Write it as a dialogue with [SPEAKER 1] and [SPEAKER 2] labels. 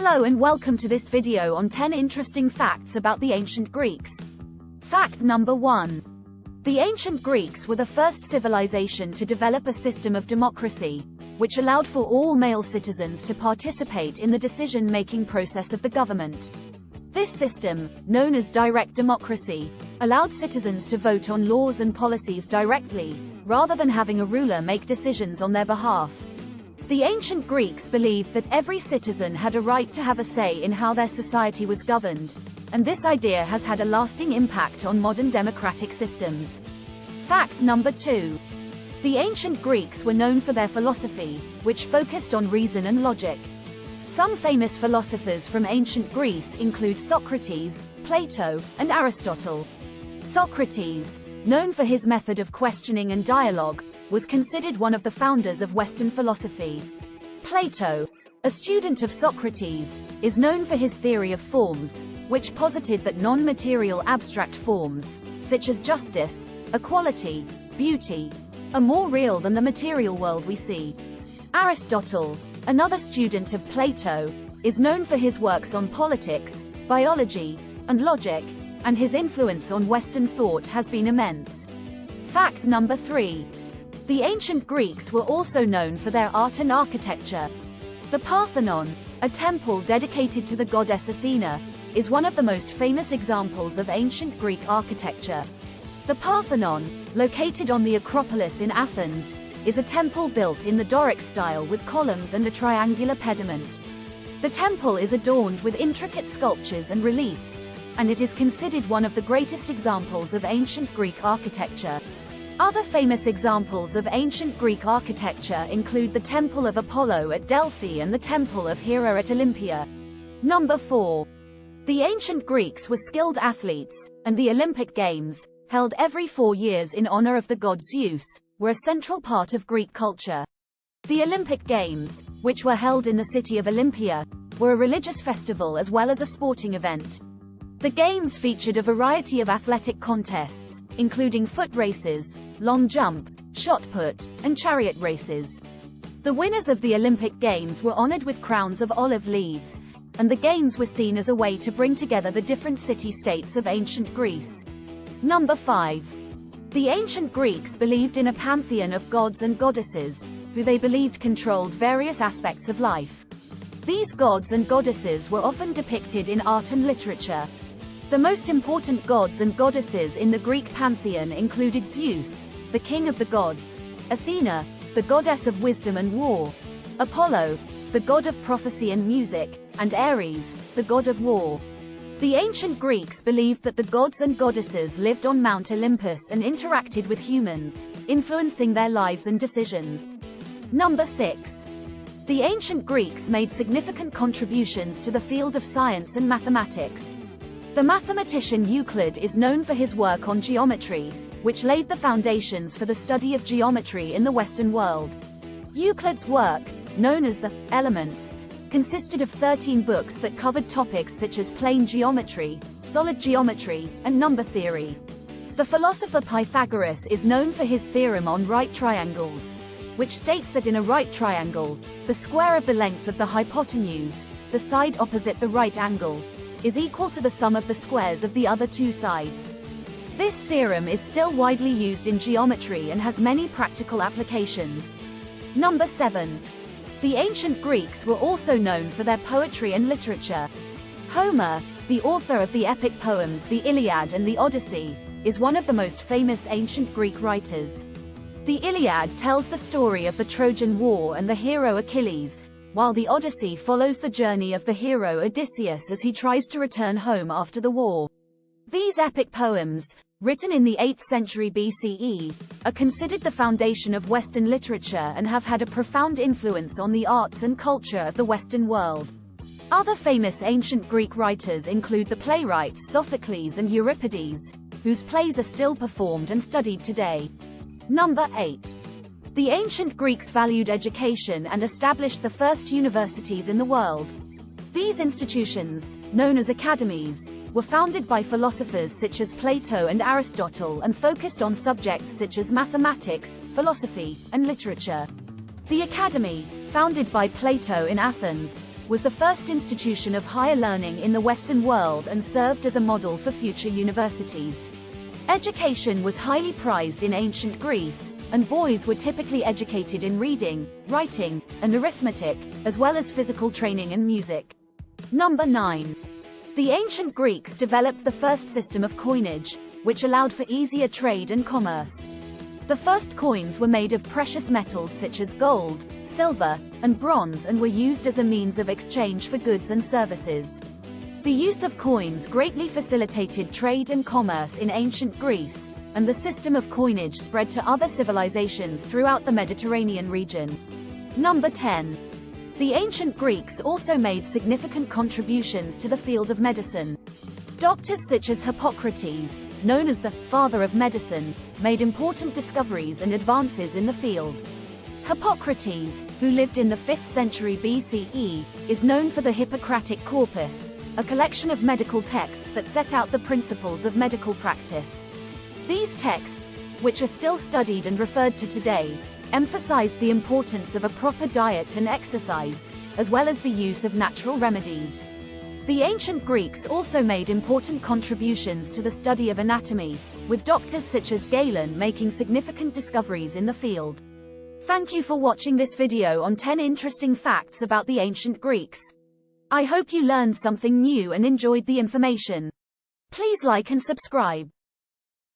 [SPEAKER 1] Hello and welcome to this video on 10 interesting facts about the ancient Greeks. Fact number 1. The ancient Greeks were the first civilization to develop a system of democracy, which allowed for all male citizens to participate in the decision-making process of the government. This system, known as direct democracy, allowed citizens to vote on laws and policies directly, rather than having a ruler make decisions on their behalf. The ancient Greeks believed that every citizen had a right to have a say in how their society was governed, and this idea has had a lasting impact on modern democratic systems. Fact number 2. The ancient Greeks were known for their philosophy, which focused on reason and logic. Some famous philosophers from ancient Greece include Socrates, Plato, and Aristotle. Socrates, known for his method of questioning and dialogue, was considered one of the founders of Western philosophy. Plato, a student of Socrates, is known for his theory of forms, which posited that non-material abstract forms, such as justice, equality, beauty, are more real than the material world we see. Aristotle, another student of Plato, is known for his works on politics, biology, and logic, and his influence on Western thought has been immense. Fact number 3. The ancient Greeks were also known for their art and architecture. The Parthenon, a temple dedicated to the goddess Athena, is one of the most famous examples of ancient Greek architecture. The Parthenon, located on the Acropolis in Athens, is a temple built in the Doric style with columns and a triangular pediment. The temple is adorned with intricate sculptures and reliefs, and it is considered one of the greatest examples of ancient Greek architecture. Other famous examples of ancient Greek architecture include the Temple of Apollo at Delphi and the Temple of Hera at Olympia. Number 4. The ancient Greeks were skilled athletes, and the Olympic Games, held every 4 years in honor of the god Zeus, were a central part of Greek culture. The Olympic Games, which were held in the city of Olympia, were a religious festival as well as a sporting event. The Games featured a variety of athletic contests, including foot races, long jump, shot put, and chariot races. The winners of the Olympic Games were honored with crowns of olive leaves, and the Games were seen as a way to bring together the different city-states of ancient Greece. Number 5. The ancient Greeks believed in a pantheon of gods and goddesses, who they believed controlled various aspects of life. These gods and goddesses were often depicted in art and literature. The most important gods and goddesses in the Greek pantheon included Zeus, the king of the gods, Athena, the goddess of wisdom and war, Apollo, the god of prophecy and music, and Ares, the god of war. The ancient Greeks believed that the gods and goddesses lived on Mount Olympus and interacted with humans, influencing their lives and decisions. Number 6. The ancient Greeks made significant contributions to the field of science and mathematics. The mathematician Euclid is known for his work on geometry, which laid the foundations for the study of geometry in the Western world. Euclid's work, known as the Elements, consisted of 13 books that covered topics such as plane geometry, solid geometry, and number theory. The philosopher Pythagoras is known for his theorem on right triangles, which states that in a right triangle, the square of the length of the hypotenuse, the side opposite the right angle, is equal to the sum of the squares of the other two sides. This theorem is still widely used in geometry and has many practical applications. Number 7. The ancient Greeks were also known for their poetry and literature. Homer, the author of the epic poems The Iliad and the Odyssey, is one of the most famous ancient Greek writers. The Iliad tells the story of the Trojan War and the hero Achilles, while the Odyssey follows the journey of the hero Odysseus as he tries to return home after the war. These epic poems, written in the 8th century BCE, are considered the foundation of Western literature and have had a profound influence on the arts and culture of the Western world. Other famous ancient Greek writers include the playwrights Sophocles and Euripides, whose plays are still performed and studied today. Number 8. The ancient Greeks valued education and established the first universities in the world. These institutions, known as academies, were founded by philosophers such as Plato and Aristotle and focused on subjects such as mathematics, philosophy, and literature. The Academy, founded by Plato in Athens, was the first institution of higher learning in the Western world and served as a model for future universities. Education was highly prized in ancient Greece, and boys were typically educated in reading, writing, and arithmetic, as well as physical training and music. Number 9. The ancient Greeks developed the first system of coinage, which allowed for easier trade and commerce. The first coins were made of precious metals such as gold, silver, and bronze and were used as a means of exchange for goods and services. The use of coins greatly facilitated trade and commerce in ancient Greece, and the system of coinage spread to other civilizations throughout the Mediterranean region. Number 10. The ancient Greeks also made significant contributions to the field of medicine. Doctors such as Hippocrates, known as the father of medicine, made important discoveries and advances in the field. Hippocrates, who lived in the 5th century BCE, is known for the Hippocratic Corpus, a collection of medical texts that set out the principles of medical practice. These texts, which are still studied and referred to today, emphasized the importance of a proper diet and exercise, as well as the use of natural remedies. The ancient Greeks also made important contributions to the study of anatomy, with doctors such as Galen making significant discoveries in the field. Thank you for watching this video on 10 interesting facts about the ancient Greeks. I hope you learned something new and enjoyed the information. Please like and subscribe.